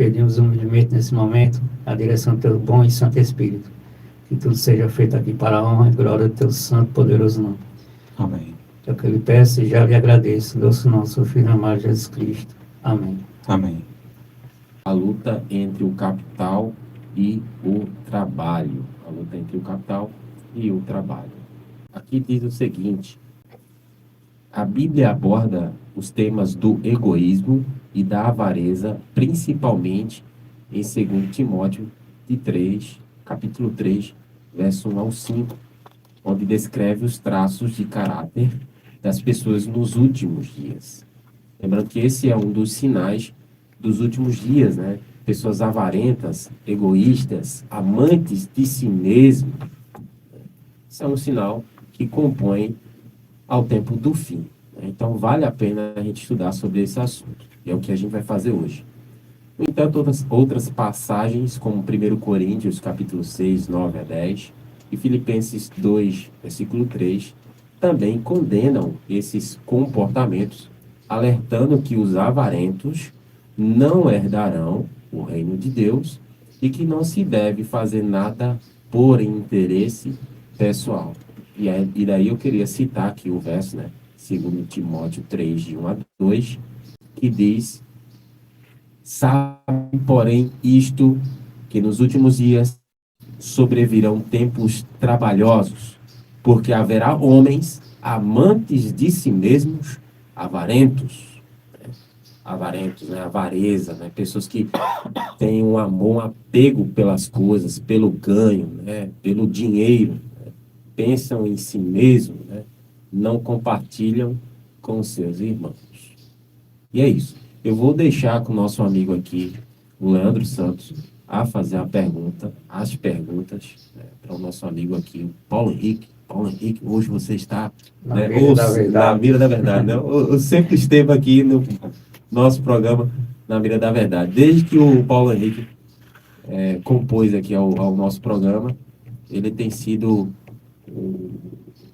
Pedimos humildemente nesse momento a direção do teu bom e santo Espírito. Que tudo seja feito aqui para a honra e glória do teu santo e poderoso nome. Amém. É o que eu lhe peço e já lhe agradeço. Doce nosso Filho amado Jesus Cristo. Amém. Amém. A luta entre o capital e o trabalho. A luta entre o capital e o trabalho. Aqui diz o seguinte: a Bíblia aborda os temas do egoísmo e da avareza, principalmente em 2 Timóteo de 3, capítulo 3, verso 1 ao 5, onde descreve os traços de caráter das pessoas nos últimos dias. Lembrando que esse é um dos sinais dos últimos dias, né? Pessoas avarentas, egoístas, amantes de si mesmo. Isso é um sinal que compõe ao tempo do fim. Então, vale a pena a gente estudar sobre esse assunto. E é o que a gente vai fazer hoje. No entanto, outras passagens, como 1 Coríntios, capítulo 6, 9 a 10, e Filipenses 2, versículo 3, também condenam esses comportamentos, alertando que os avarentos não herdarão o reino de Deus e que não se deve fazer nada por interesse pessoal. E daí eu queria citar aqui o verso, né? 2 Timóteo 3, de 1 a 2, que diz: sabe, porém, isto, que nos últimos dias sobrevirão tempos trabalhosos, porque haverá homens amantes de si mesmos, avarentos, né? Avareza, né? Pessoas que têm um amor, um apego pelas coisas, pelo ganho, né? Pelo dinheiro, né? Pensam em si mesmo, né? Não compartilham com seus irmãos. E é isso. Eu vou deixar com o nosso amigo aqui, o Leandro Santos, a fazer as perguntas, né, para o nosso amigo aqui, o Paulo Henrique. Paulo Henrique, hoje você está Na né, mira da verdade. na mira da verdade. Né? Eu sempre esteve aqui no nosso programa Na Mira da Verdade. Desde que o Paulo Henrique compôs aqui ao nosso programa, ele tem sido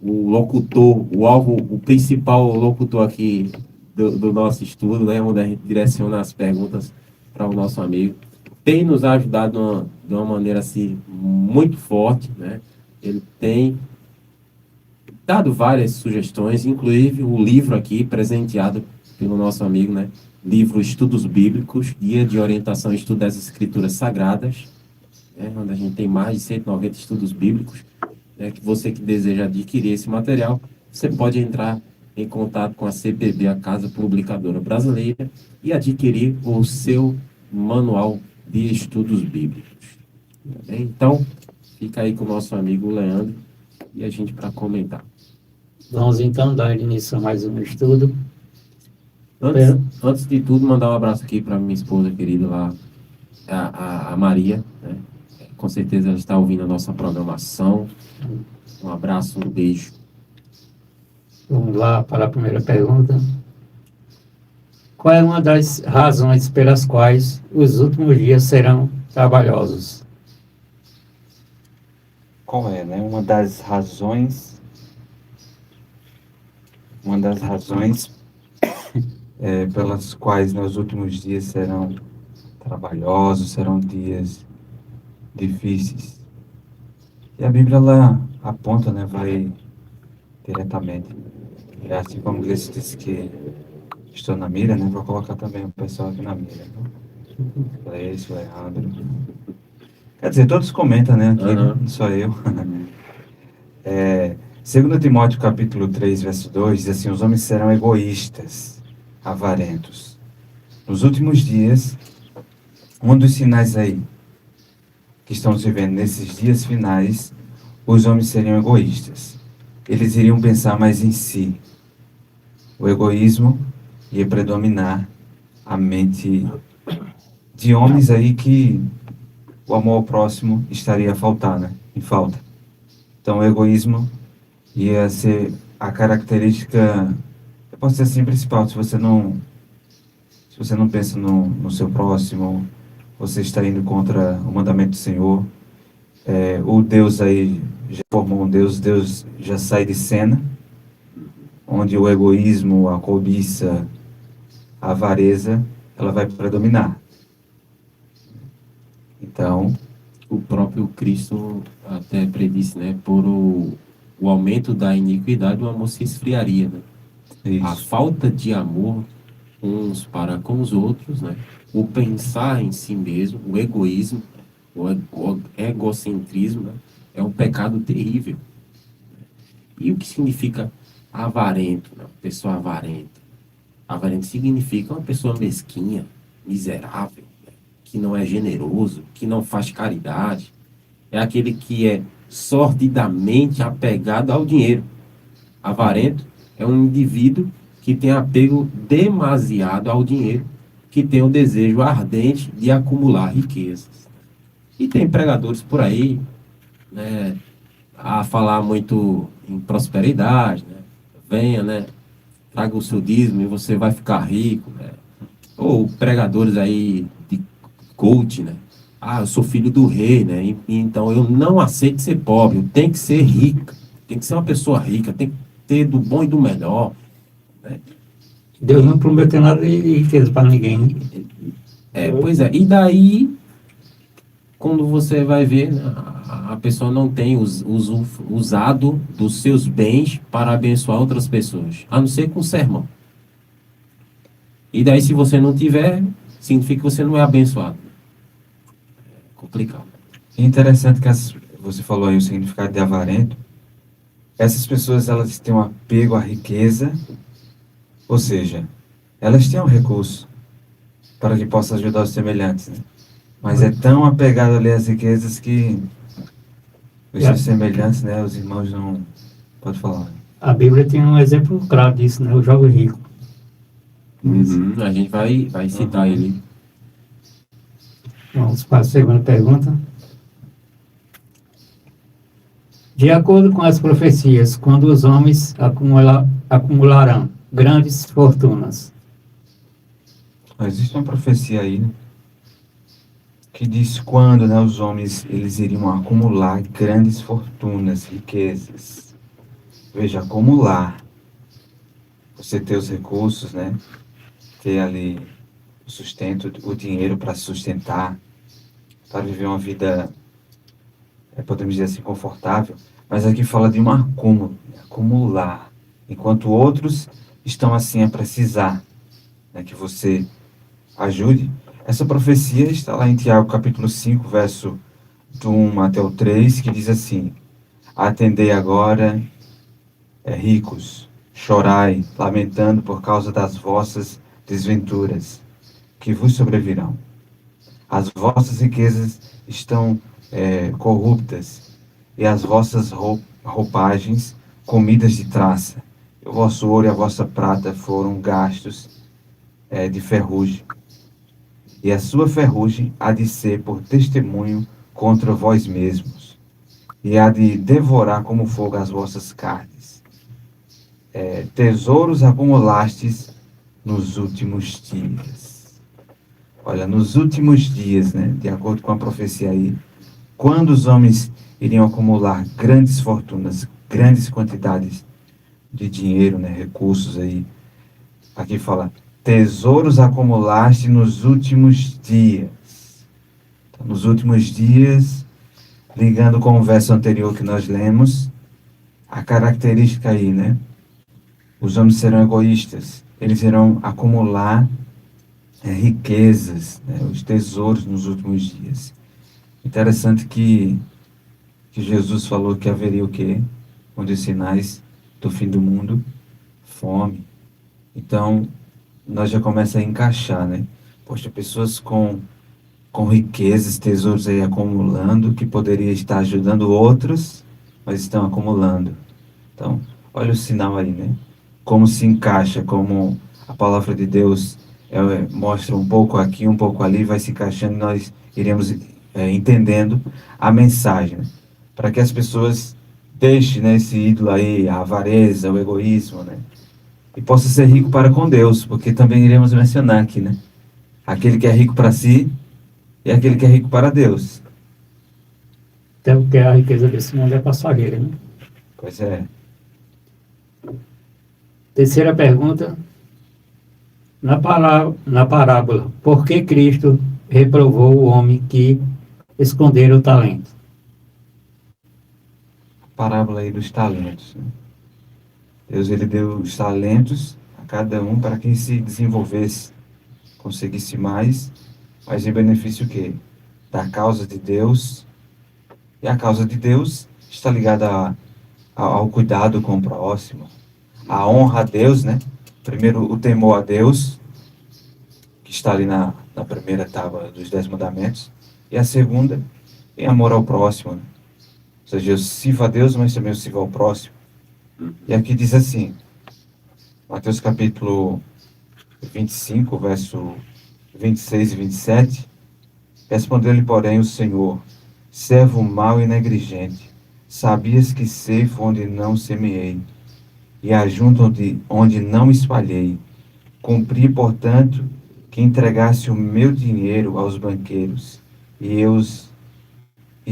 o locutor, o principal locutor aqui do nosso estudo, né, onde a gente direciona as perguntas para o nosso amigo. Tem nos ajudado de uma maneira assim, muito forte, né? Ele tem dado várias sugestões, inclusive o livro aqui, presenteado pelo nosso amigo, né? Livro Estudos Bíblicos, Guia de Orientação e Estudo das Escrituras Sagradas, né? Onde a gente tem mais de 190 estudos bíblicos. Que você que deseja adquirir esse material, você pode entrar em contato com a CPB, a Casa Publicadora Brasileira, e adquirir o seu manual de estudos bíblicos. Então, fica aí com o nosso amigo Leandro e a gente para comentar. Vamos então dar início a mais um estudo. Antes de tudo, mandar um abraço aqui para minha esposa querida lá, a Maria, né? Com certeza ela está ouvindo a nossa programação. Um abraço, um beijo. Vamos lá para a primeira pergunta. Qual é uma das razões pelas quais os últimos dias serão trabalhosos? Qual é, né? Uma das razões pelas quais nos últimos dias serão trabalhosos, serão dias difíceis. E a Bíblia, ela aponta, né? Vai diretamente. É assim como Gleice disse que estou na mira, né? Vou colocar também o pessoal aqui na mira. Gleice, Leandro. Quer dizer, todos comentam, né? Aqui, não só eu. 2 Timóteo capítulo 3, verso 2, diz assim: os homens serão egoístas, avarentos. Nos últimos dias, um dos sinais aí que estamos vivendo nesses dias finais, os homens seriam egoístas. Eles iriam pensar mais em si. O egoísmo ia predominar a mente de homens aí que o amor ao próximo estaria a faltar, né? Em falta. Então o egoísmo ia ser a característica, eu posso dizer assim, principal. Se você não pensa no seu próximo, você está indo contra o mandamento do Senhor. O Deus aí já formou um Deus já sai de cena, onde o egoísmo, a cobiça, a avareza, ela vai predominar. Então, O próprio Cristo até predisse, né? Por o aumento da iniquidade, o amor se esfriaria, né? A isso. falta de amor uns para com os outros, né? O pensar em si mesmo, o egoísmo, o egocentrismo, né? É um pecado terrível. E o que significa avarento, né? Pessoa avarenta. Avarento significa uma pessoa mesquinha, miserável, né? Que não é generoso, que não faz caridade. É aquele que é sordidamente apegado ao dinheiro. Avarento é um indivíduo que tem apego demasiado ao dinheiro, que tem o desejo ardente de acumular riquezas. E tem pregadores por aí, né, a falar muito em prosperidade, né? Venha, né? Traga o seu dízimo e você vai ficar rico, né? Ou pregadores aí de coach, né? Ah, eu sou filho do rei, né? Então eu não aceito ser pobre, eu tenho que ser rica, tem que ser uma pessoa rica, tem que ter do bom e do melhor, né? Deus não prometeu nada de riqueza para ninguém, né? Pois é, e daí, quando você vai ver, né, a pessoa não tem usado dos seus bens para abençoar outras pessoas, a não ser com sermão. E daí, se você não tiver, significa que você não é abençoado. É complicado. É interessante que você falou aí o significado de avarento. Essas pessoas, elas têm um apego à riqueza, ou seja, elas têm um recurso para que possa ajudar os semelhantes, né? Mas é tão apegado ali às riquezas que os seus semelhantes, né, os irmãos não... Pode falar. A Bíblia tem um exemplo claro disso, né? O jovem rico. A gente vai citar ele. Vamos para a segunda pergunta. De acordo com as profecias, quando os homens acumularão grandes fortunas. Existe uma profecia aí, né, que diz quando, né, os homens eles iriam acumular grandes fortunas, riquezas. Veja, acumular. Você ter os recursos, né? Ter ali o sustento, o dinheiro para sustentar, para viver uma vida, podemos dizer assim, confortável. Mas aqui fala de um acúmulo, né? Acumular. Enquanto outros estão assim a precisar, né, que você ajude. Essa profecia está lá em Tiago capítulo 5, verso do 1 até o 3, que diz assim: Atendei agora, ricos, chorai, lamentando por causa das vossas desventuras, que vos sobrevirão. As vossas riquezas estão corruptas, e as vossas roupagens comidas de traça. O vosso ouro e a vossa prata foram gastos de ferrugem. E a sua ferrugem há de ser por testemunho contra vós mesmos, e há de devorar como fogo as vossas carnes. Tesouros acumulastes nos últimos dias. Olha, nos últimos dias, né, de acordo com a profecia aí, quando os homens iriam acumular grandes fortunas, grandes quantidades de dinheiro, né, recursos aí, aqui fala, tesouros acumulaste nos últimos dias. Então, nos últimos dias, ligando com o verso anterior que nós lemos, a característica aí, né? Os homens serão egoístas, eles irão acumular riquezas, né, os tesouros nos últimos dias. Interessante que Jesus falou que haveria o quê? Um dos sinais do fim do mundo, fome. Então, nós já começa a encaixar, né? Poxa, pessoas com riquezas, tesouros aí acumulando, que poderia estar ajudando outros, mas estão acumulando. Então, olha o sinal aí, né? Como se encaixa, como a palavra de Deus mostra um pouco aqui, um pouco ali, vai se encaixando e nós iremos entendendo a mensagem, né? Para que as pessoas deixem, né, esse ídolo aí, a avareza, o egoísmo, né? E possa ser rico para com Deus, porque também iremos mencionar aqui, né? Aquele que é rico para si e aquele que é rico para Deus. Até porque a riqueza desse mundo é passageira, né? Pois é. Terceira pergunta. Na parábola, por que Cristo reprovou o homem que esconderam o talento? A parábola aí dos talentos, né? Deus, ele deu os talentos a cada um para que se desenvolvesse, conseguisse mais, mas em benefício o quê? Da causa de Deus. E a causa de Deus está ligada ao cuidado com o próximo, a honra a Deus, né? Primeiro, o temor a Deus, que está ali na primeira tábua dos 10 mandamentos. E a segunda, em amor ao próximo, né? Ou seja, eu sirvo a Deus, mas também eu sirvo ao próximo. E aqui diz assim, Mateus capítulo 25, verso 26 e 27. Respondeu-lhe, porém, o Senhor: servo mau e negligente, sabias que ceifo onde não semeei, e ajunto onde não espalhei. Cumpri, portanto, que entregasse o meu dinheiro aos banqueiros, e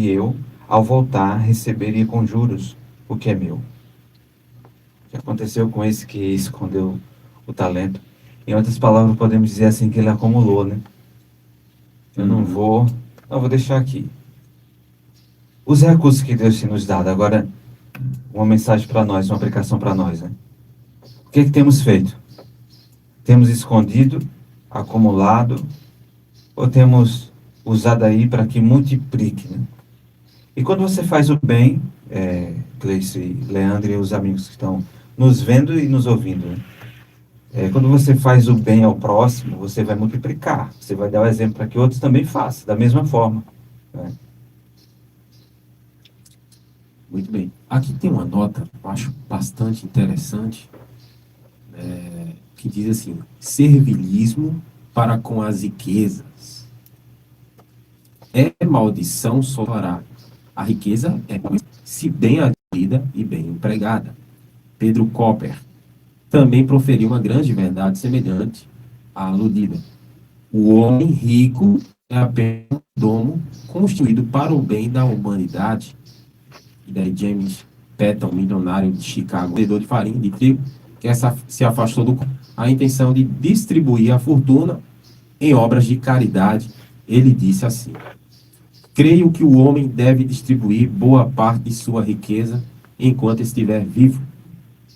eu, ao voltar, receberia com juros o que é meu. O que aconteceu com esse que escondeu o talento? Em outras palavras, podemos dizer assim, que ele acumulou, né? Eu não vou deixar aqui. Os recursos que Deus tem nos dado. Agora, uma mensagem para nós, uma aplicação para nós, né? O que temos feito? Temos escondido, acumulado, ou temos usado aí para que multiplique, né? E quando você faz o bem, Gleice, Leandro e os amigos que estão nos vendo e nos ouvindo, né? Quando você faz o bem ao próximo, você vai multiplicar. Você vai dar o exemplo para que outros também façam, da mesma forma, né? Muito bem. Aqui tem uma nota, eu acho bastante interessante, que diz assim: servilismo para com as riquezas é maldição solará. A riqueza é se bem adquirida e bem empregada. Pedro Copper também proferiu uma grande verdade semelhante à aludida. O homem rico é apenas um domo construído para o bem da humanidade. E daí James Patton, milionário de Chicago, vendedor de farinha de trigo, que se afastou do a intenção de distribuir a fortuna em obras de caridade. Ele disse assim: creio que o homem deve distribuir boa parte de sua riqueza enquanto estiver vivo.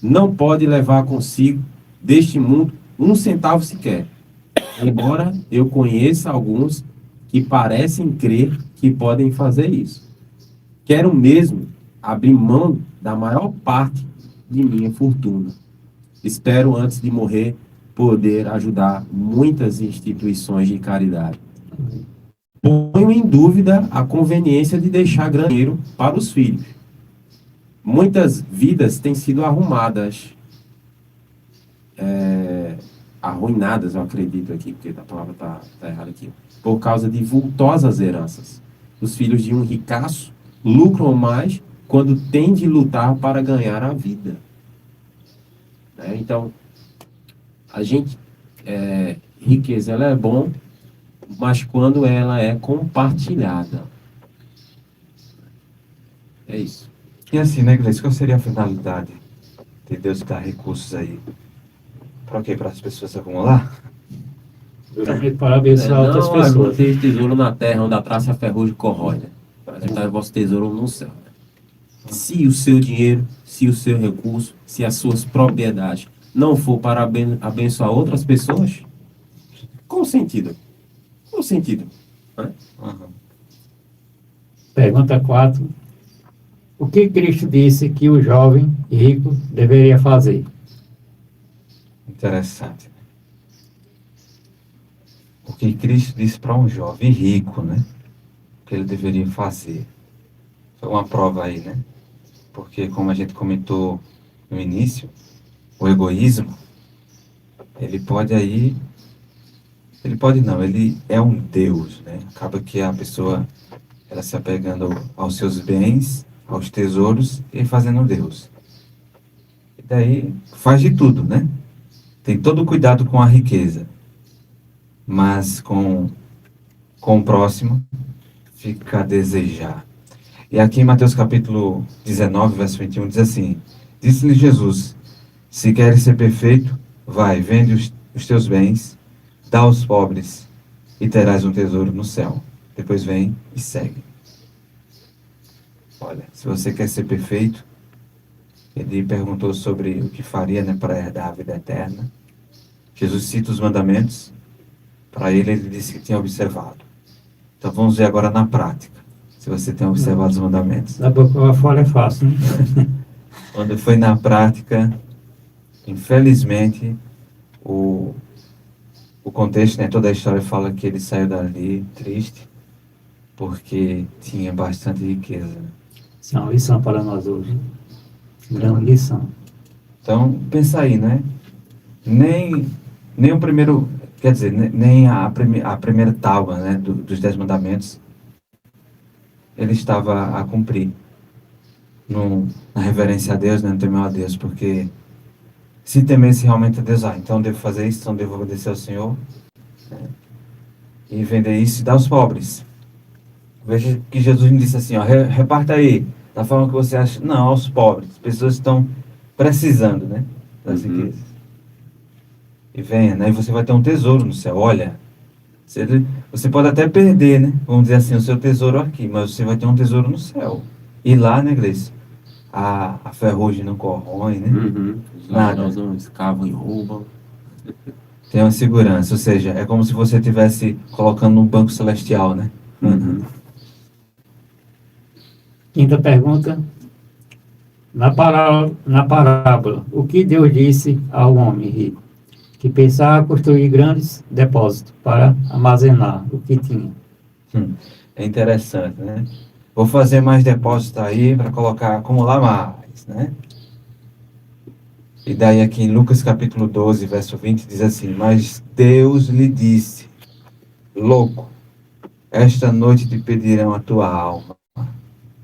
Não pode levar consigo deste mundo um centavo sequer. Embora eu conheça alguns que parecem crer que podem fazer isso. Quero mesmo abrir mão da maior parte de minha fortuna. Espero, antes de morrer, poder ajudar muitas instituições de caridade. Ponho em dúvida a conveniência de deixar grande dinheiro para os filhos. Muitas vidas têm sido arrumadas, arruinadas, eu acredito aqui, porque a palavra está errada aqui, por causa de vultosas heranças. Os filhos de um ricaço lucram mais quando têm de lutar para ganhar a vida. Então, a gente, riqueza, ela é bom, mas quando ela é compartilhada. É isso. E assim, né, Gleice, qual seria a finalidade de Deus dar recursos aí? Para quê? Para as pessoas se acumular? Para abençoar outras Não, pessoas. tem tesouro na terra, onde a traça e a ferrugem corrói, né? Para juntar o vosso tesouro no céu. Né? Se o seu dinheiro, se o seu recurso, se as suas propriedades não for para abençoar outras pessoas, qual o sentido? Qual o sentido? Né? Uhum. Pergunta 4. O que Cristo disse que o jovem e rico deveria fazer? Interessante. O que Cristo disse para um jovem rico, né? O que ele deveria fazer. Foi uma prova aí, né? Porque, como a gente comentou no início, o egoísmo, ele é um Deus, né? Acaba que a pessoa, ela se apegando aos seus bens, aos tesouros e fazendo Deus. E daí faz de tudo, né? Tem todo o cuidado com a riqueza, mas com o próximo fica a desejar. E aqui em Mateus capítulo 19, verso 21, diz assim: disse-lhe Jesus: se queres ser perfeito, vai, vende os teus bens, dá aos pobres, e terás um tesouro no céu. depois vem e segue. Olha, se você quer ser perfeito, ele perguntou sobre o que faria, né, para herdar a vida eterna. Jesus cita os mandamentos. Para ele disse que tinha observado. Então vamos ver agora na prática, se você tem observado os mandamentos. Da boca para fora é fácil, né? Quando foi na prática, infelizmente, o contexto, né, toda a história fala que ele saiu dali triste, porque tinha bastante riqueza. Isso é uma lição para nós hoje. Grande lição. Então, pensa aí, né? Nem o primeiro, quer dizer, nem a primeira tábua, né, dos 10 mandamentos, ele estava a cumprir na reverência a Deus, né, no temor a Deus, porque se temesse realmente a Deus, então devo fazer isso, então devo obedecer ao Senhor, né, e vender isso e dar aos pobres. Veja que Jesus me disse assim, ó, reparta aí, da forma que você acha, não, aos pobres, pessoas que estão precisando, né, das riquezas. E venha, né, e você vai ter um tesouro no céu. Olha, você pode até perder, né, vamos dizer assim, o seu tesouro aqui, mas você vai ter um tesouro no céu. E lá, né, Gleice, a ferrugem não corrói, né? Os ladrões não escavam e roubam. Tem uma segurança, ou seja, é como se você estivesse colocando num banco celestial, né? Quinta pergunta. Na parábola, o que Deus disse ao homem rico? Que pensava construir grandes depósitos para armazenar o que tinha. É interessante, né? Vou fazer mais depósitos aí para acumular mais, né? E daí aqui em Lucas capítulo 12, verso 20, diz assim, mas Deus lhe disse, louco, esta noite te pedirão a tua alma.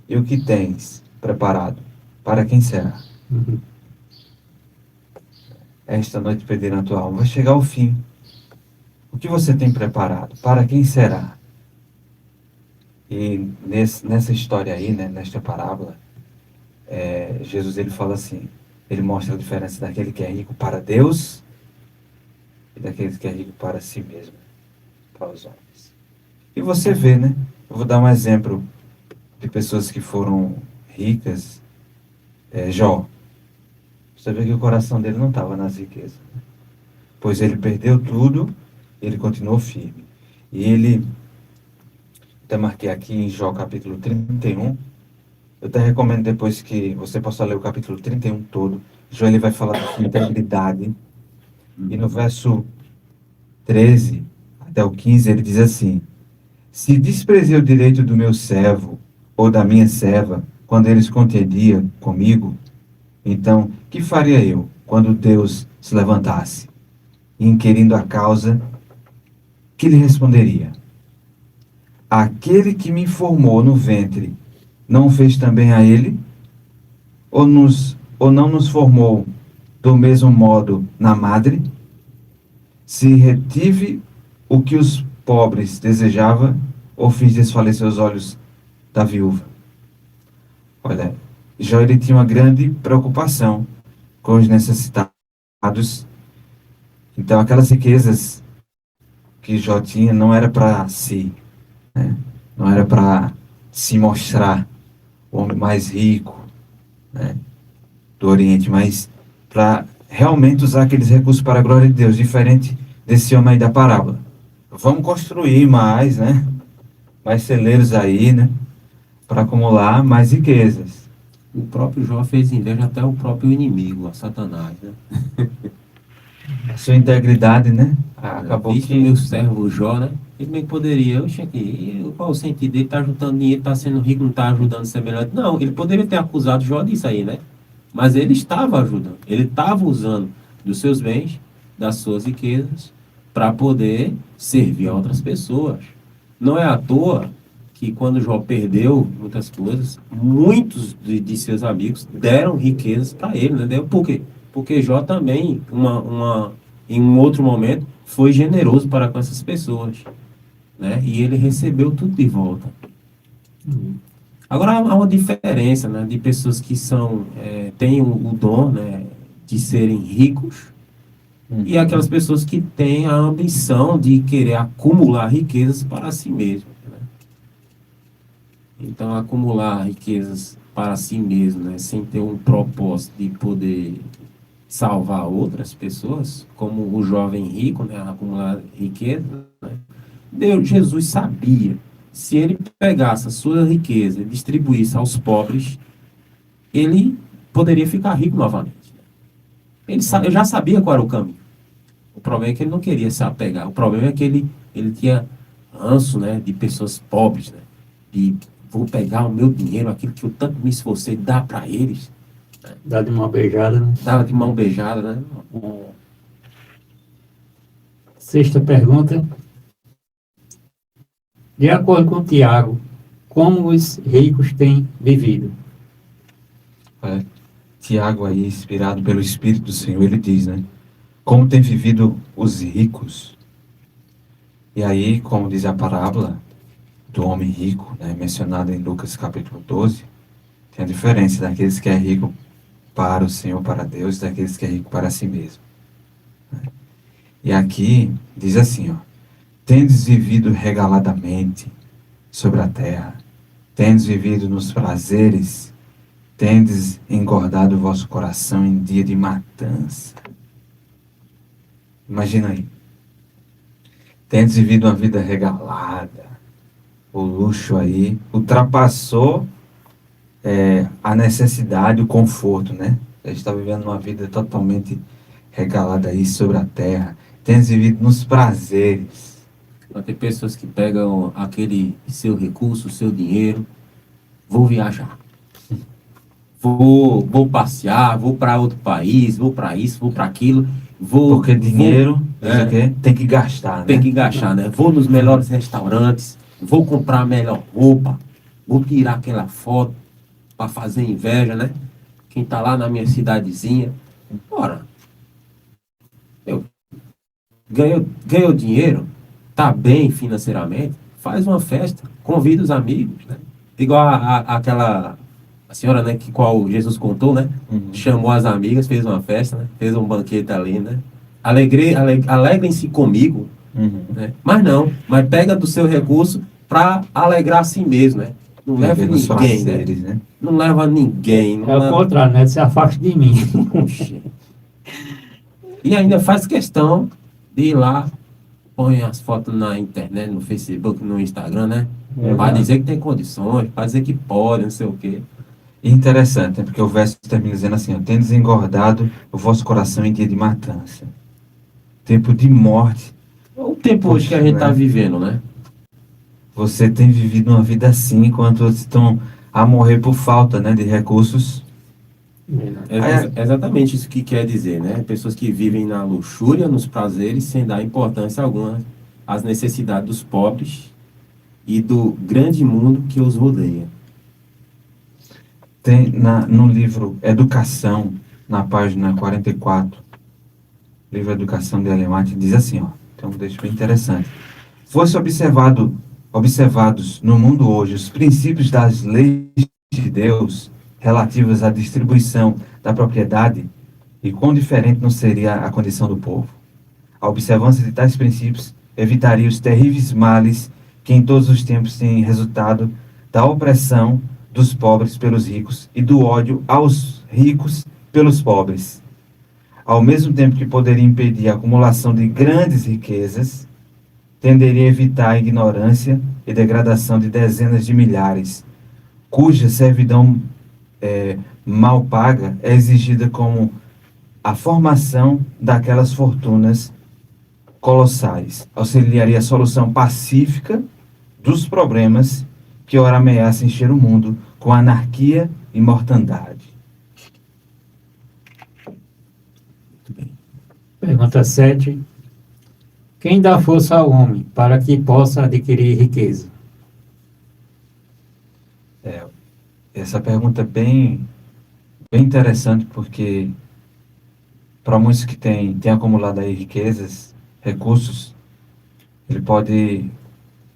E o que tens preparado? Para quem será? Esta noite pedirão a tua alma. Vai chegar o fim. O que você tem preparado? Para quem será? E nessa história aí, né, nesta parábola, Jesus ele fala assim, ele mostra a diferença daquele que é rico para Deus e daquele que é rico para si mesmo, para os homens. E você vê, né? Eu vou dar um exemplo de pessoas que foram ricas. Jó. Você vê que o coração dele não estava nas riquezas, né? Pois ele perdeu tudo, ele continuou firme. E ele, até marquei aqui em Jó capítulo 31, eu até recomendo depois que você possa ler o capítulo 31 todo. Jó ele vai falar da sua integridade. E no verso 13 até o 15 ele diz assim, se desprezei o direito do meu servo ou da minha serva, quando eles contendiam comigo, então, que faria eu quando Deus se levantasse? Inquirindo a causa, que lhe responderia? Aquele que me formou no ventre, não fez também a ele? Ou não nos formou do mesmo modo na madre? Se retive o que os pobres desejavam, ou fiz desfalecer os olhos da viúva? Olha, Jó ele tinha uma grande preocupação com os necessitados. Então, aquelas riquezas que Jó tinha não era para si, né? Não era para se mostrar o homem mais rico, né, do Oriente, mas para realmente usar aqueles recursos para a glória de Deus, diferente desse homem aí da parábola. Vamos construir mais, né? Mais celeiros aí, né? Para acumular mais riquezas. O próprio Jó fez inveja até o próprio inimigo, a Satanás, né? A sua integridade, né? Acabou Visto que... meu servo Jó, né? Ele bem poderia, qual o sentido dele? Tá juntando dinheiro, tá sendo rico, não tá ajudando a ser melhor. Não, ele poderia ter acusado Jó disso aí, né? Mas ele estava ajudando, ele estava usando dos seus bens, das suas riquezas, para poder servir a outras pessoas. Não é à toa que quando Jó perdeu muitas coisas, muitos de seus amigos deram riquezas para ele, né? Por quê? Porque Jó também, em um outro momento, foi generoso para com essas pessoas, né? E ele recebeu tudo de volta. Agora, há uma diferença, né, de pessoas que têm o dom, né, de serem ricos, e aquelas pessoas que têm a ambição de querer acumular riquezas para si mesmo, né? Então, acumular riquezas para si mesmo, né, sem ter um propósito de poder salvar outras pessoas, como o jovem rico, né, acumular riqueza, né, Jesus sabia, se ele pegasse a sua riqueza e distribuísse aos pobres, ele poderia ficar rico novamente. Eu já sabia qual era o caminho. O problema é que ele não queria se apegar. O problema é que ele tinha ranço, né, de pessoas pobres, né, de vou pegar o meu dinheiro, aquilo que eu tanto me esforcei, dar para eles. Dá de uma beijada, né? Dava de mão beijada, né? Sexta pergunta. De acordo com Tiago, como os ricos têm vivido? É, Tiago aí, inspirado pelo Espírito do Senhor, ele diz, né? Como tem vivido os ricos. E aí, como diz a parábola do homem rico, né, mencionada em Lucas capítulo 12, tem a diferença daqueles que é rico para o Senhor, para Deus, e daqueles que é rico para si mesmo. E aqui diz assim, ó: tendes vivido regaladamente sobre a terra, tendes vivido nos prazeres, tendes engordado o vosso coração em dia de matança. Imagina aí. Tendes vivido uma vida regalada. O luxo aí ultrapassou a necessidade, o conforto, né? A gente está vivendo uma vida totalmente regalada aí sobre a terra. Tendes vivido nos prazeres. Tem pessoas que pegam aquele seu recurso, seu dinheiro, vou viajar, vou passear, vou para outro país, vou para isso, vou para aquilo, Porque dinheiro, diz o quê? Tem que gastar, né? tem que gastar, né? Vou nos melhores restaurantes, vou comprar a melhor roupa, vou tirar aquela foto para fazer inveja, né? Quem tá lá na minha cidadezinha, ora, eu ganhou dinheiro, tá bem financeiramente, faz uma festa, convida os amigos, né? Igual aquela a senhora, né, que qual Jesus contou, né? Uhum. Chamou as amigas, fez uma festa, né? Fez um banquete ali, né? Alegrem-se comigo, Uhum. né? Mas pega do seu recurso para alegrar a si mesmo, né? Não leva Viver nos ninguém, né? prazeres, né? Não leva ninguém. É o contrário, né? Se afaste de mim. Puxa. E ainda faz questão de ir lá, põe as fotos na internet, no Facebook, no Instagram, né? Para dizer que tem condições, para dizer que pode, não sei o quê. Interessante, né? Porque o verso termina dizendo assim, ó: tendes engordado o vosso coração em dia de matança. Tempo de morte. O tempo hoje que a gente está vivendo, né? Você tem vivido uma vida assim, enquanto outros estão a morrer por falta, né, de recursos. É exatamente isso que quer dizer, né? Pessoas que vivem na luxúria, nos prazeres, sem dar importância alguma às necessidades dos pobres e do grande mundo que os rodeia. Tem no livro Educação, na página 44, livro Educação de Alemate, diz assim, ó, tem um texto bem interessante. Fosse observados no mundo hoje os princípios das leis de Deus relativas à distribuição da propriedade, e quão diferente não seria a condição do povo. A observância de tais princípios evitaria os terríveis males que em todos os tempos têm resultado da opressão dos pobres pelos ricos e do ódio aos ricos pelos pobres. Ao mesmo tempo que poderia impedir a acumulação de grandes riquezas, tenderia a evitar a ignorância e degradação de dezenas de milhares, cuja servidão mal paga é exigida como a formação daquelas fortunas colossais. Auxiliaria a solução pacífica dos problemas que ora ameaçam encher o mundo com anarquia e mortandade. Pergunta 7. Quem dá força ao homem para que possa adquirir riqueza? Essa pergunta é bem interessante, porque para muitos que têm acumulado aí riquezas, recursos, ele pode,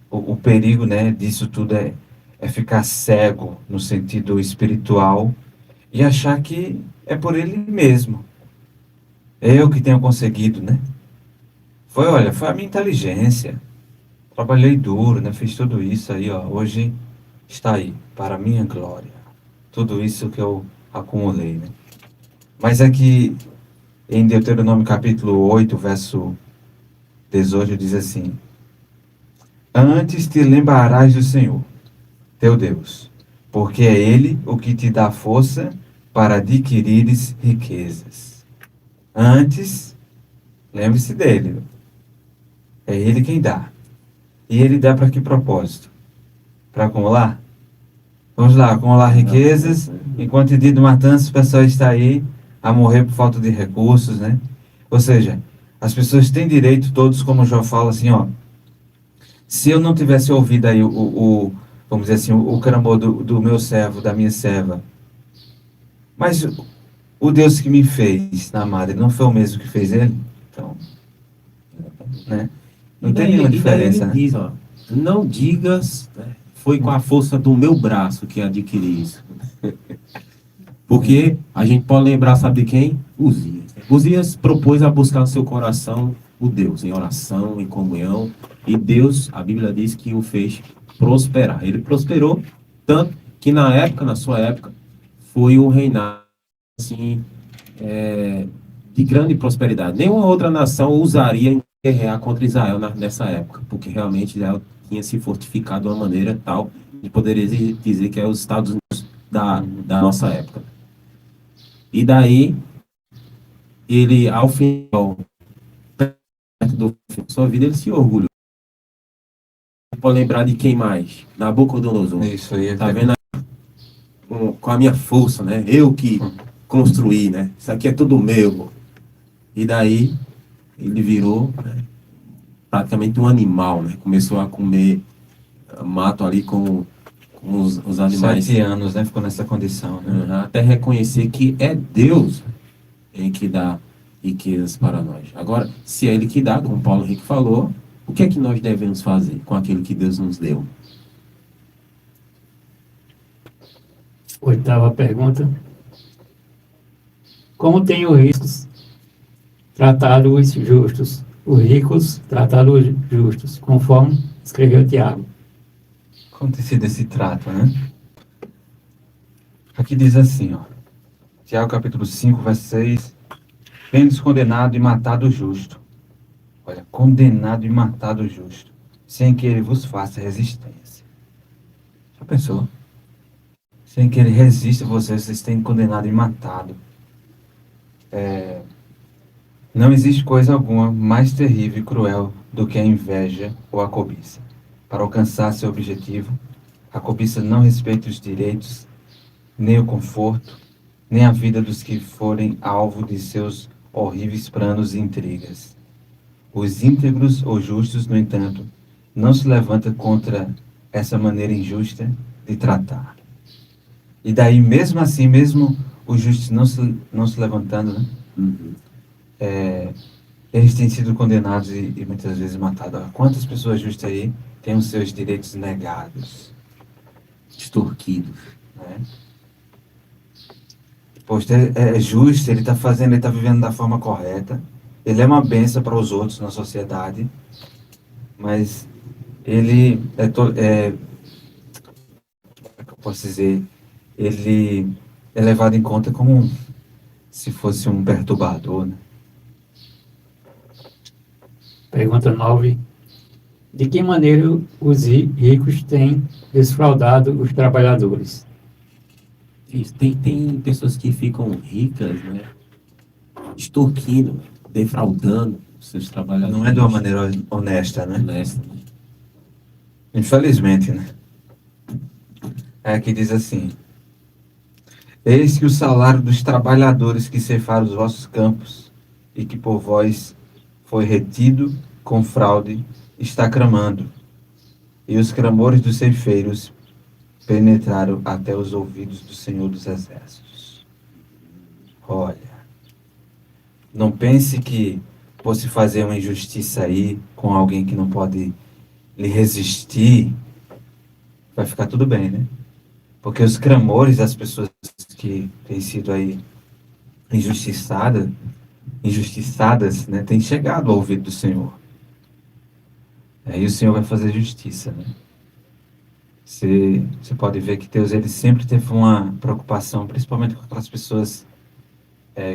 o perigo, né, disso tudo é ficar cego no sentido espiritual e achar que é por ele mesmo. Eu que tenho conseguido, né? Foi a minha inteligência. Trabalhei duro, né? Fiz tudo isso aí, ó. Hoje está aí, para a minha glória. Tudo isso que eu acumulei, né? Mas aqui, em Deuteronômio capítulo 8, verso 18, diz assim: Antes te lembrarás do Senhor, teu Deus, porque é Ele o que te dá força para adquirires riquezas. Antes, lembre-se dele. É Ele quem dá. E Ele dá para que propósito? Para acumular? Vamos lá, acumular riquezas. Enquanto em dia de matança, o pessoal está aí a morrer por falta de recursos, né? Ou seja, as pessoas têm direito, todos, como o João fala assim, ó. Se eu não tivesse ouvido aí vamos dizer assim, o clamor do meu servo, da minha serva, mas o Deus que me fez na madre não foi o mesmo que fez ele? Então, né? Não tem nenhuma diferença, ele né? diz, ó, não digas, né, foi com a força do meu braço que adquiri isso. Porque a gente pode lembrar, sabe de quem? Uzias. Uzias propôs a buscar no seu coração o Deus, em oração, em comunhão, e Deus, a Bíblia diz que o fez prosperar. Ele prosperou, tanto que na época, na sua época, foi um reinado, assim, de grande prosperidade. Nenhuma outra nação ousaria guerrear contra Israel nessa época, porque realmente Israel tinha se fortificado de uma maneira tal de poder dizer que é os Estados Unidos da nossa época. E daí, ele, ao final do fim da sua vida, ele se orgulhou. Pode lembrar de quem mais? Nabucodonosor. Isso aí. Tá vendo? Com a minha força, né? Eu que construí, né? Isso aqui é tudo meu. E daí, ele virou, né, praticamente um animal, né? Começou a comer mato ali com os animais. 7 anos, né? Ficou nessa condição, né? Até reconhecer que é Deus em que dá riquezas para nós. Agora, se é Ele que dá, como Paulo Henrique falou, o que é que nós devemos fazer com aquilo que Deus nos deu? Oitava pergunta. Como tem os ricos tratado os justos? Os ricos tratado os justos, conforme escreveu Tiago. Como tem sido esse trato, né? Aqui diz assim, ó. Tiago capítulo 5, verso 6. Tendes condenado e matado o justo. Olha, condenado e matado o justo, sem que ele vos faça resistência. Já pensou? Sem que ele resista a vocês têm condenado e matado. Não existe coisa alguma mais terrível e cruel do que a inveja ou a cobiça. Para alcançar seu objetivo, a cobiça não respeita os direitos, nem o conforto, nem a vida dos que forem alvo de seus horríveis planos e intrigas. Os íntegros ou justos, no entanto, não se levantam contra essa maneira injusta de tratar. E daí, mesmo assim, mesmo os justos não se levantando, né? Eles têm sido condenados e muitas vezes matados. Quantas pessoas justas aí têm os seus direitos negados? Extorquidos. Né? Poxa, é justo, ele está fazendo, ele está vivendo da forma correta. Ele é uma bênção para os outros na sociedade, mas ele como é que eu posso dizer, ele é levado em conta como se fosse um perturbador, né? Pergunta 9. De que maneira os ricos têm desfraudado os trabalhadores? Isso, tem pessoas que ficam ricas, né? Extorquindo, defraudando os seus trabalhadores. Não é de uma maneira honesta, né? Honesta, né? Infelizmente, né? Aqui diz assim: Eis que o salário dos trabalhadores que ceifaram os vossos campos e que por vós foi retido com fraude está clamando, e os clamores dos ceifeiros penetraram até os ouvidos do Senhor dos Exércitos. Olha, não pense que por se fazer uma injustiça aí com alguém que não pode lhe resistir, vai ficar tudo bem, né? Porque os clamores das pessoas que têm sido aí injustiçadas, né, têm chegado ao ouvido do Senhor. Aí o Senhor vai fazer justiça, né? Você pode ver que Deus ele sempre teve uma preocupação, principalmente com aquelas pessoas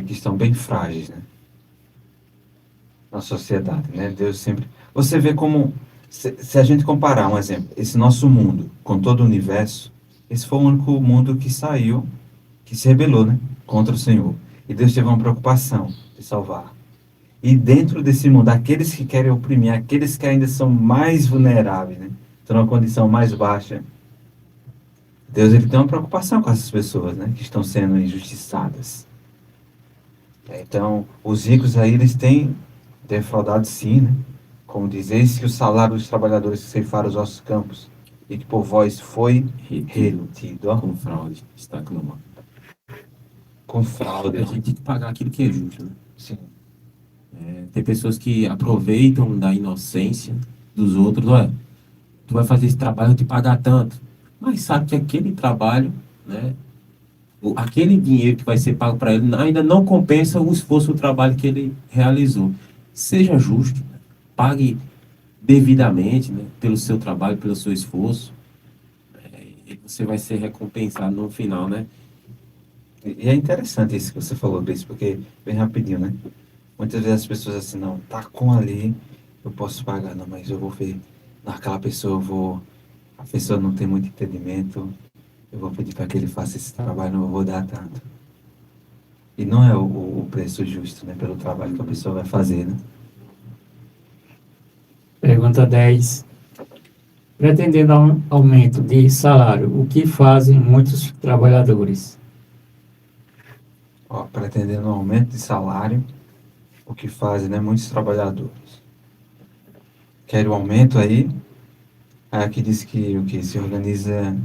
que estão bem frágeis, né? Na sociedade, né? Deus sempre... Você vê como, se a gente comparar um exemplo, esse nosso mundo com todo o universo, esse foi o único mundo que saiu, que se rebelou, né? Contra o Senhor. E Deus teve uma preocupação de salvar. E dentro desse mundo, aqueles que querem oprimir, aqueles que ainda são mais vulneráveis, né? Estão numa condição mais baixa, Deus ele tem uma preocupação com essas pessoas, né? Que estão sendo injustiçadas. Então, os ricos aí, eles têm defraudado sim, né? Como diz, eis que o salário dos trabalhadores que ceifaram os vossos campos e que por vós foi retido. Ó. Com fraude, está clamando. Com fraude. A gente tem que pagar aquilo que é justo, né? Sim. Tem pessoas que aproveitam da inocência dos outros. Olha, tu vai fazer esse trabalho, eu te pagar tanto. Mas sabe que aquele trabalho, né? Aquele dinheiro que vai ser pago para ele ainda não compensa o esforço, o trabalho que ele realizou. Seja justo, né? Pague devidamente, né? Pelo seu trabalho, pelo seu esforço. E você vai ser recompensado no final, né? E é interessante isso que você falou, Grace, porque, bem rapidinho, né? Muitas vezes as pessoas assim, não, tá com ali, eu posso pagar, não, mas eu vou ver, naquela pessoa a pessoa não tem muito entendimento, eu vou pedir para que ele faça esse trabalho, não vou dar tanto. E não é o preço justo, né, pelo trabalho que a pessoa vai fazer, né? Pergunta 10. Pretendendo aumento de salário, o que fazem muitos trabalhadores? Ó, pretendendo um aumento de salário, o que fazem, né, muitos trabalhadores. Querem o aumento aí aqui diz que o que se organiza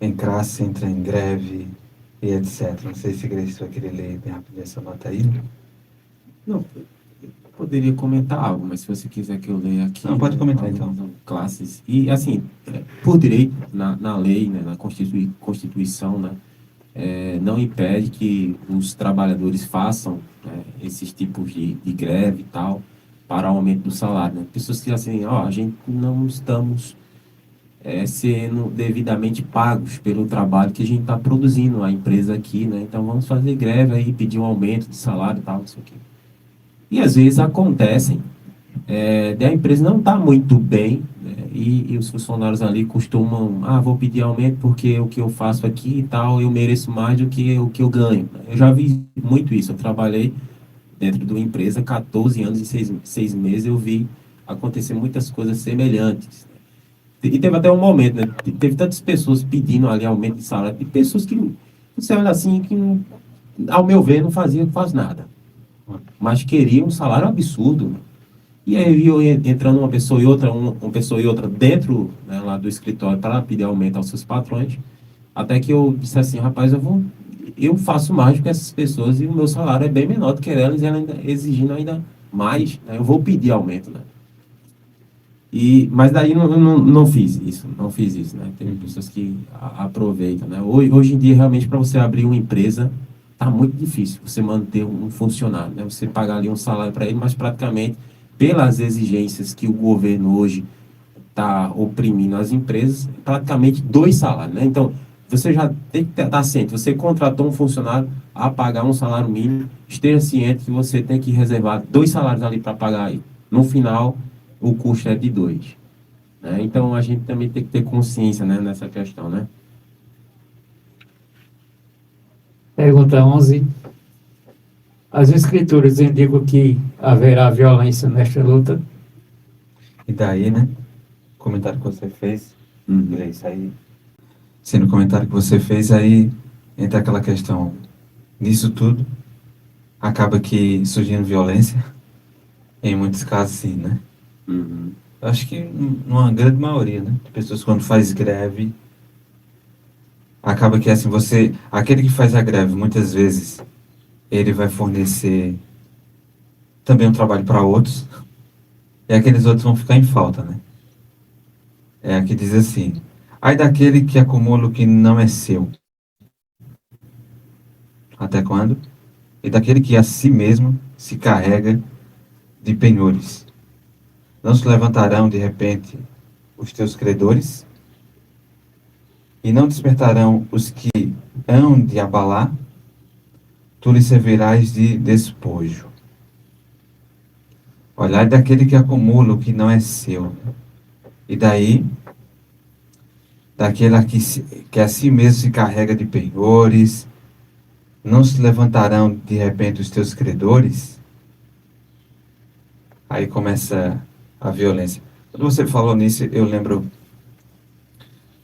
em classe, entra em greve e etc. Não sei se Grace vai querer ler bem rápido essa nota aí. Não, eu poderia comentar algo, mas se você quiser que eu leia aqui... Não, pode comentar, algumas então. Classes. E, assim, por direito, na lei, né, na Constituição, né, não impede que os trabalhadores façam esses tipos de greve e tal, para o aumento do salário, né? Pessoas que assim, ó, a gente não estamos sendo devidamente pagos pelo trabalho que a gente está produzindo, a empresa aqui, né? Então vamos fazer greve aí, pedir um aumento de salário e tal, não sei o quê. E às vezes acontecem da empresa não estar muito bem, né? E os funcionários ali costumam, vou pedir aumento porque o que eu faço aqui e tal, eu mereço mais do que o que eu ganho. Eu já vi muito isso, eu trabalhei dentro de uma empresa 14 anos e 6 meses, eu vi acontecer muitas coisas semelhantes. E teve até um momento, né? Teve tantas pessoas pedindo ali aumento de salário, e pessoas que você olha assim, que ao meu ver não faziam quase nada, mas queriam um salário absurdo. E aí eu entrando uma pessoa e outra, uma pessoa e outra dentro, né, lá do escritório para pedir aumento aos seus patrões, até que eu disse assim, rapaz, eu faço mais do que essas pessoas e o meu salário é bem menor do que elas e elas ainda exigindo ainda mais, né? Eu vou pedir aumento, né? Mas daí não fiz isso, né? Tem pessoas que aproveitam, né? Hoje em dia, realmente, para você abrir uma empresa, tá muito difícil você manter um funcionário, né? Você pagar ali um salário para ele, mas praticamente, pelas exigências que o governo hoje está oprimindo as empresas, praticamente 2 salários, né? Então, você já tem que estar ciente, você contratou um funcionário a pagar um salário mínimo, esteja ciente que você tem que reservar 2 salários ali para pagar aí. No final, o custo é de 2. Né? Então, a gente também tem que ter consciência, né, nessa questão, né? Pergunta 11. As escrituras indicam que haverá violência nesta luta? E daí, né? O comentário que você fez, é isso aí. Sim, no comentário que você fez, aí entra aquela questão. Nisso tudo, acaba que surgindo violência. Em muitos casos, sim, né? Eu acho que numa grande maioria, né? De pessoas quando faz greve, acaba que assim, aquele que faz a greve, muitas vezes, ele vai fornecer também um trabalho para outros, e aqueles outros vão ficar em falta, né? Aqui diz assim, ai daquele que acumula o que não é seu. Até quando? E daquele que a si mesmo se carrega de penhores. Não se levantarão de repente os teus credores e não despertarão os que hão de abalar, tu lhe servirás de despojo. Olhai daquele que acumula o que não é seu, e daquele que a si mesmo se carrega de penhores, não se levantarão de repente os teus credores? Aí começa a violência. Quando você falou nisso, eu lembro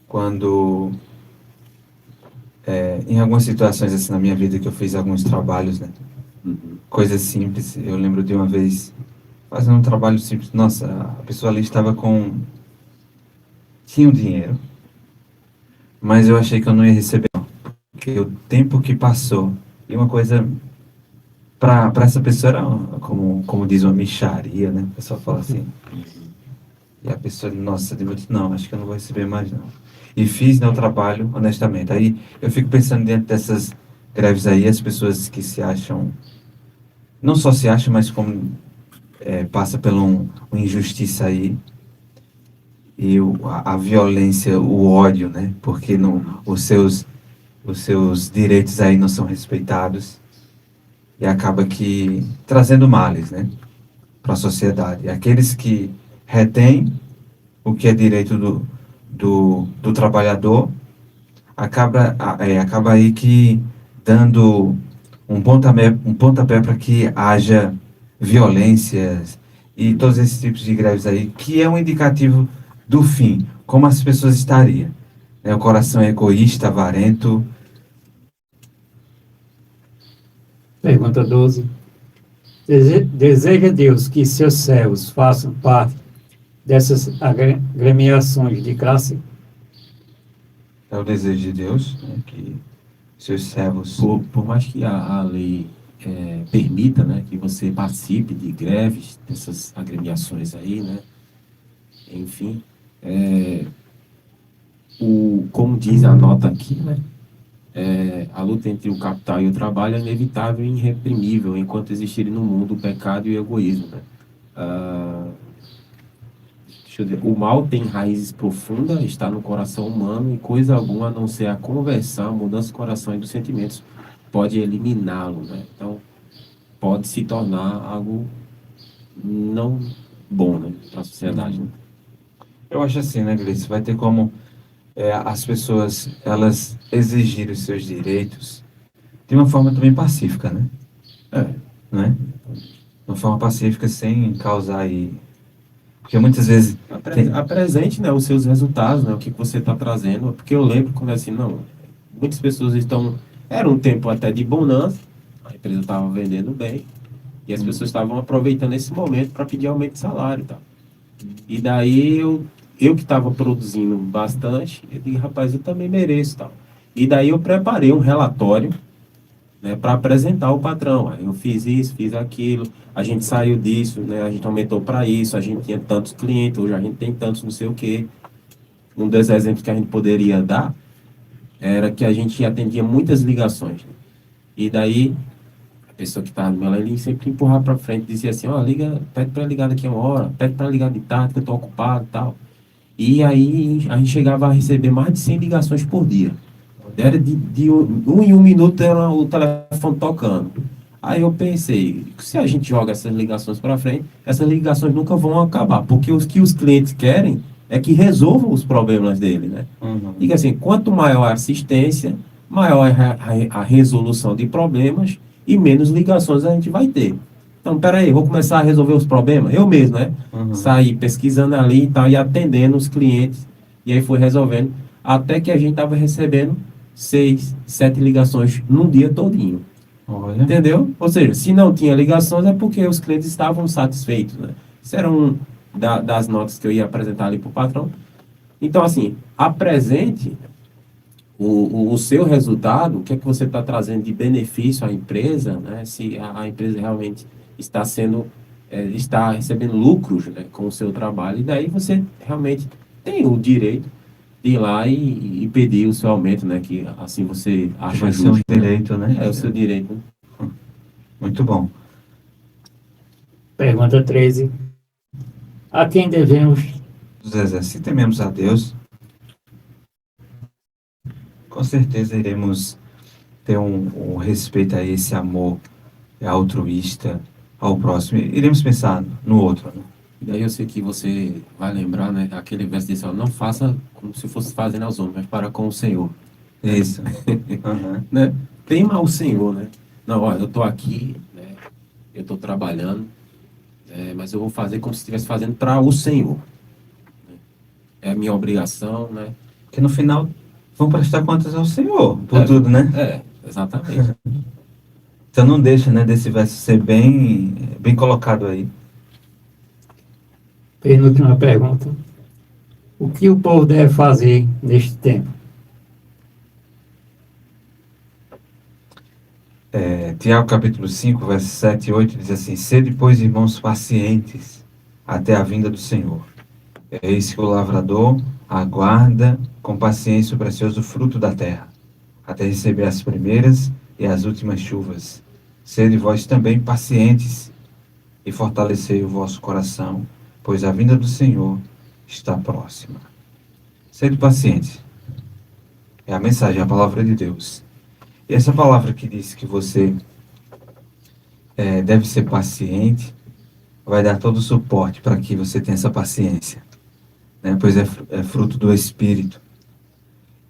quando, em algumas situações assim na minha vida que eu fiz alguns trabalhos, né? Coisas simples. Eu lembro de uma vez fazendo um trabalho simples. Nossa, a pessoa ali estava tinha um dinheiro, mas eu achei que eu não ia receber, não, porque o tempo que passou, e uma coisa, para essa pessoa era, como diz, uma mixaria, né? O pessoal fala assim. E a pessoa, nossa, não, acho que eu não vou receber mais, não. E fiz, né, o trabalho, honestamente. Aí eu fico pensando dentro dessas greves aí, as pessoas que se acham, não só se acham, mas como passa por uma injustiça aí, e a violência, o ódio, né? Porque não, os seus direitos aí não são respeitados, e acaba que trazendo males, né, para a sociedade. E aqueles que retêm o que é direito do trabalhador, acaba aí que dando um pontapé para que haja violências e todos esses tipos de greves aí, que é um indicativo do fim, como as pessoas estariam. Né? O coração é egoísta, avarento. Pergunta 12. Deseja Deus que seus servos façam parte dessas agremiações de classe? É o desejo de Deus, né? Que seus servos... Por mais que a lei permita, né, que você participe de greves, dessas agremiações aí, né, enfim, como diz a nota aqui, né, a luta entre o capital e o trabalho é inevitável e irreprimível enquanto existirem no mundo o pecado e o egoísmo, né. Deixa eu ver, o mal tem raízes profundas, está no coração humano e coisa alguma a não ser a conversão, a mudança do coração e dos sentimentos pode eliminá-lo, né. Então, pode se tornar algo não bom, né, para a sociedade, né? Eu acho assim, né, Gleice? Vai ter como as pessoas, elas exigirem os seus direitos de uma forma também pacífica, né? Né? De uma forma pacífica, sem causar aí... Porque muitas vezes... Apresente, né, os seus resultados, né, o que você está trazendo, porque eu lembro quando assim, não, muitas pessoas era um tempo até de bonança, a empresa estava vendendo bem, e as pessoas estavam aproveitando esse momento para pedir aumento de salário, tá? E daí eu que estava produzindo bastante, eu disse, rapaz, eu também mereço, tal. E daí eu preparei um relatório, né, para apresentar ao patrão. Aí eu fiz isso, fiz aquilo, a gente saiu disso, né, a gente aumentou para isso, a gente tinha tantos clientes, hoje a gente tem tantos não sei o quê. Um dos exemplos que a gente poderia dar era que a gente atendia muitas ligações. E daí, a pessoa que estava no meu lado, ele sempre empurrava para frente, dizia assim, ó, pede para ligar daqui a uma hora, pede para ligar de tarde, que eu estou ocupado e tal. E aí, a gente chegava a receber mais de 100 ligações por dia. Era de um em um minuto era o telefone tocando. Aí eu pensei, se a gente joga essas ligações para frente, essas ligações nunca vão acabar, porque o que os clientes querem é que resolvam os problemas dele, né? Diga assim, quanto maior a assistência, maior a resolução de problemas e menos ligações a gente vai ter. Então, peraí, vou começar a resolver os problemas, eu mesmo, né? Saí pesquisando ali e tal, e atendendo os clientes, e aí fui resolvendo, até que a gente estava recebendo 6, 7 ligações num dia todinho. Olha. Entendeu? Ou seja, se não tinha ligações é porque os clientes estavam satisfeitos, né? Isso era das notas que eu ia apresentar ali para o patrão. Então, assim, apresente o seu resultado, o que é que você está trazendo de benefício à empresa, né? Se a empresa realmente está está recebendo lucros, né, com o seu trabalho, e daí você realmente tem o direito de ir lá e pedir o seu aumento, né? Que assim você acha Vai ser justo. um direito, né? É o seu direito. Muito bom. Pergunta 13. A quem devemos Zezé, se tememos a Deus, com certeza iremos ter um respeito a esse amor altruísta ao próximo. Iremos pensar no outro, né? E daí eu sei que você vai lembrar, né? Aquele verso desse, ó, não faça como se fosse fazendo aos homens, mas para com o Senhor. Isso. Aham. Né? Tema ao Senhor, né? Não, olha, eu tô aqui, né? Eu tô trabalhando, mas eu vou fazer como se estivesse fazendo para o Senhor. Né? É a minha obrigação, né? Que no final vão prestar contas ao Senhor por tudo, né? Exatamente. Então não deixa, né, desse verso ser bem colocado aí. Penúltima pergunta. O que o povo deve fazer neste tempo? Tiago capítulo 5, versos 7 e 8 diz assim: Sede, pois, irmãos, pacientes até a vinda do Senhor. Eis que o lavrador aguarda com paciência o precioso fruto da terra, até receber as primeiras e as últimas chuvas. Sede vós também pacientes e fortalecei o vosso coração, pois a vinda do Senhor está próxima. Sede paciente. É a mensagem, é a palavra de Deus. E essa palavra que diz que você deve ser paciente, vai dar todo o suporte para que você tenha essa paciência, né? Pois é fruto do Espírito.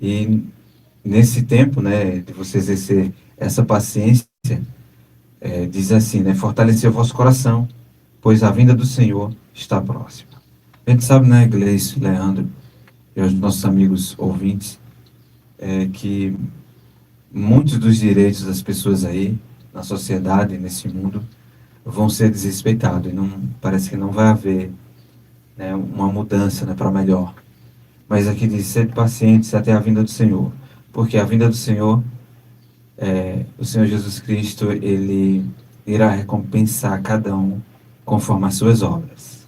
E nesse tempo, né, de você exercer essa paciência, diz assim, né, fortalecer o vosso coração, pois a vinda do Senhor está próxima. A gente sabe, né, Gleice, Leandro e os nossos amigos ouvintes, que muitos dos direitos das pessoas aí, na sociedade, nesse mundo, vão ser desrespeitados. E não, parece que não vai haver, né, uma mudança, né, para melhor. Mas aqui diz, sede pacientes até a vinda do Senhor. Porque a vinda do Senhor, o Senhor Jesus Cristo, Ele irá recompensar cada um conforme as suas obras.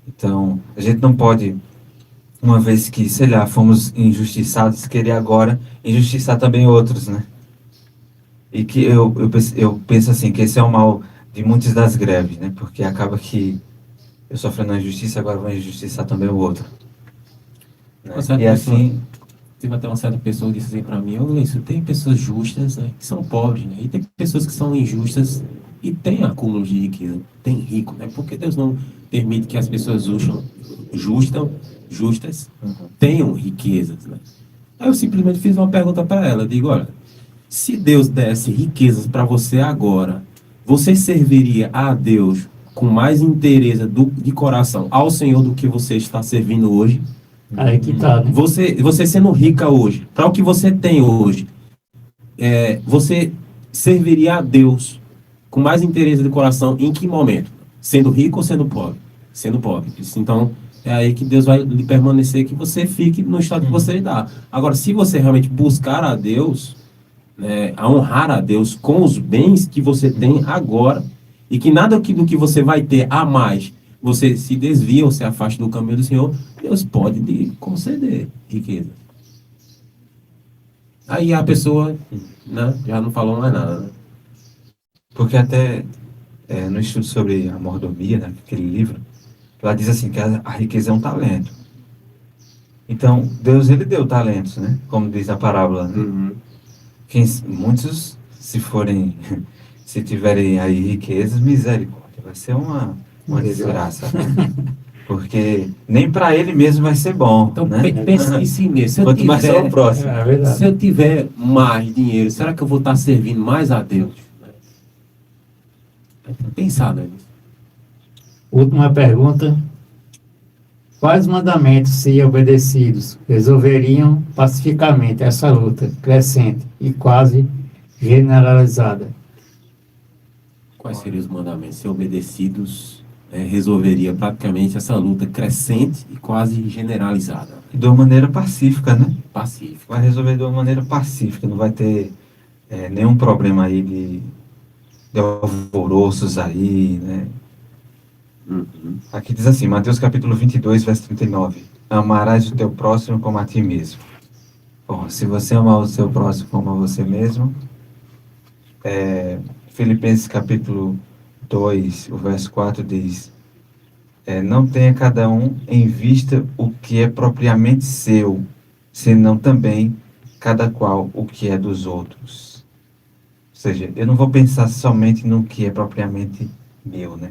Então, a gente não pode, uma vez que, sei lá, fomos injustiçados, querer agora injustiçar também outros, né? E que eu penso assim, que esse é o mal de muitas das greves, né? Porque acaba que eu sofrendo uma injustiça, agora vou injustiçar também o outro. Né? E assim... Teve até uma certa pessoa que disse assim para mim, isso tem pessoas justas, né, que são pobres, né? E tem pessoas que são injustas e tem acúmulo de riqueza, tem rico, né? Porque Deus não permite que as pessoas justas tenham riquezas, né? Aí eu simplesmente fiz uma pergunta para ela, digo, olha, se Deus desse riquezas para você agora, você serviria a Deus com mais interesse de coração ao Senhor do que você está servindo hoje? Aí que tá, né? Você sendo rica hoje, para o que você tem hoje, você serviria a Deus com mais interesse de coração em que momento? Sendo rico ou sendo pobre? Sendo pobre. Então, é aí que Deus vai lhe permanecer, que você fique no estado que você está. Agora, se você realmente buscar a Deus, a honrar a Deus com os bens que você tem agora, e que nada do que você vai ter a mais, você se desvia ou se afasta do caminho do Senhor, Deus pode lhe conceder riqueza. Aí a pessoa, né, já não falou mais nada. Né? Porque até no estudo sobre a mordomia, né, aquele livro, ela diz assim que a riqueza é um talento. Então, Deus, ele deu talentos, né? Como diz a parábola, né? Uhum. Muitos, se tiverem aí riquezas, misericórdia, vai ser uma desgraça. Porque nem para ele mesmo vai ser bom. Então, né? pense em si mesmo. Quanto mais é o próximo. Se eu tiver mais dinheiro, será que eu vou estar servindo mais a Deus? Pensar, né? Última pergunta. Quais mandamentos, se obedecidos, resolveriam pacificamente essa luta crescente e quase generalizada? Quais seriam os mandamentos? Se obedecidos, resolveria praticamente essa luta crescente e quase generalizada. De uma maneira pacífica, né? Pacífica. Vai resolver de uma maneira pacífica, não vai ter nenhum problema aí de alvoroços aí, né? Uhum. Aqui diz assim, Mateus capítulo 22, verso 39. Amarás o teu próximo como a ti mesmo. Bom, se você amar o seu próximo como a você mesmo, Filipenses capítulo 2, o verso 4 diz, não tenha cada um em vista o que é propriamente seu, senão também cada qual o que é dos outros. Ou seja, eu não vou pensar somente no que é propriamente meu, né?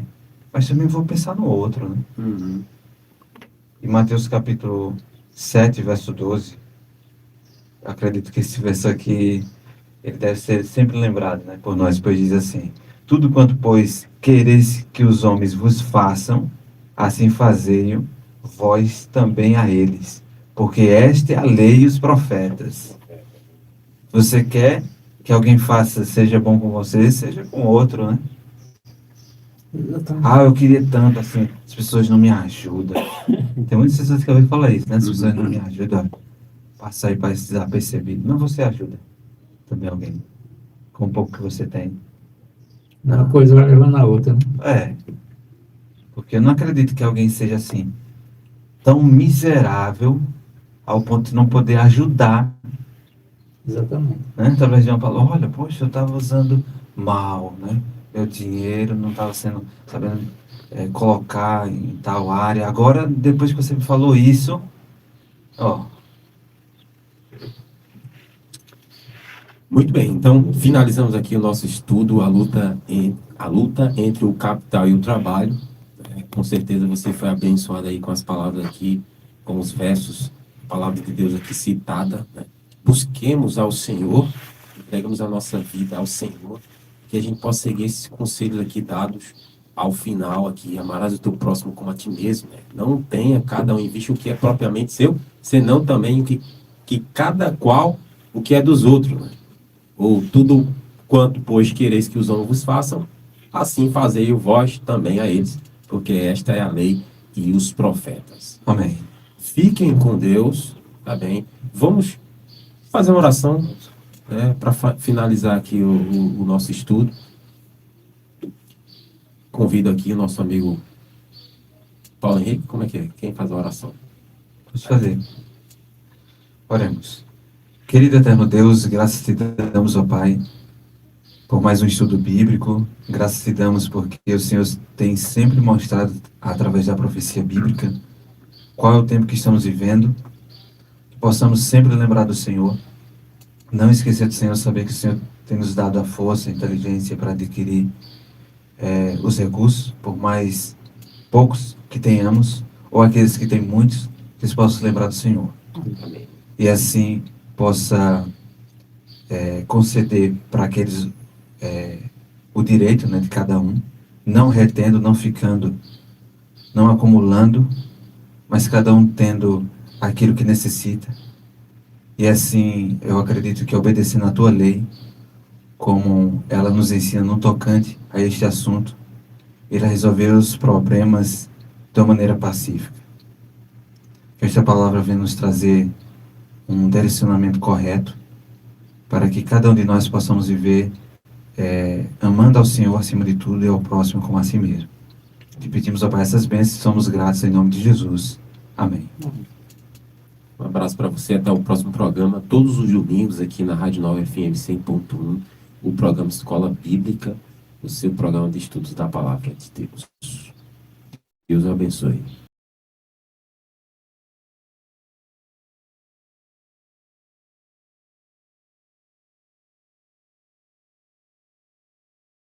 Mas também vou pensar no outro, né? Uhum. Em Mateus capítulo 7, verso 12, eu acredito que esse verso aqui, ele deve ser sempre lembrado, né, por nós, pois diz assim: tudo quanto, pois, quereis que os homens vos façam, assim fazei-o vós também a eles, porque esta é a lei e os profetas. Você quer que alguém faça, seja bom com você, seja com outro, né? Exatamente. Ah, eu queria tanto, assim, as pessoas não me ajudam. Tem muitas pessoas que eu ouvi falar isso, né? As pessoas não me ajudam a passar aí para desapercebido. Mas você ajuda também alguém, com o pouco que você tem. Uma Não. coisa vai levando a outra, né? É, porque eu não acredito que alguém seja assim, tão miserável ao ponto de não poder ajudar, Exatamente. né? Através de uma palavra, olha, poxa, eu estava usando mal, né? Meu dinheiro não estava sendo, sabendo colocar em tal área. Agora, depois que você me falou isso, ó, Muito bem, então finalizamos aqui o nosso estudo, a luta entre o capital e o trabalho. Com certeza você foi abençoado aí com as palavras aqui, com os versos, a palavra de Deus aqui citada, né? Busquemos ao Senhor, entregamos a nossa vida ao Senhor, que a gente possa seguir esses conselhos aqui dados ao final aqui. Amarás o teu próximo como a ti mesmo, né? Não tenha cada um em vista o que é propriamente seu, senão também que cada qual o que é dos outros, né? Ou tudo quanto, pois, quereis que os homens vos façam, assim fazei-o vós também a eles, porque esta é a lei e os profetas. amém. Fiquem com Deus, tá bem? Vamos fazer uma oração, né, para finalizar aqui o nosso estudo. Convido aqui o nosso amigo Paulo Henrique, como é que é? Quem faz a oração? Vamos fazer. Oremos. Querido eterno Deus, graças te damos, ó Pai, por mais um estudo bíblico. Graças te damos porque o Senhor tem sempre mostrado, através da profecia bíblica, qual é o tempo que estamos vivendo. Que possamos sempre lembrar do Senhor. Não esquecer do Senhor, saber que o Senhor tem nos dado a força, a inteligência para adquirir os recursos, por mais poucos que tenhamos, ou aqueles que têm muitos, que eles possam lembrar do Senhor. Amém. E assim possa conceder para aqueles o direito, né, de cada um, não retendo, não ficando, não acumulando, mas cada um tendo aquilo que necessita. E assim, eu acredito que obedecendo a tua lei, como ela nos ensina no tocante a este assunto, irá resolver os problemas de uma maneira pacífica. Que esta palavra venha nos trazer um direcionamento correto, para que cada um de nós possamos viver amando ao Senhor acima de tudo e ao próximo como a si mesmo. Te pedimos, ó Pai, essas bênçãos, somos gratos em nome de Jesus. Amém. Um abraço para você, até o próximo programa, todos os domingos aqui na Rádio Nova FM 100.1, o programa Escola Bíblica, o seu programa de estudos da Palavra de Deus. Deus o abençoe.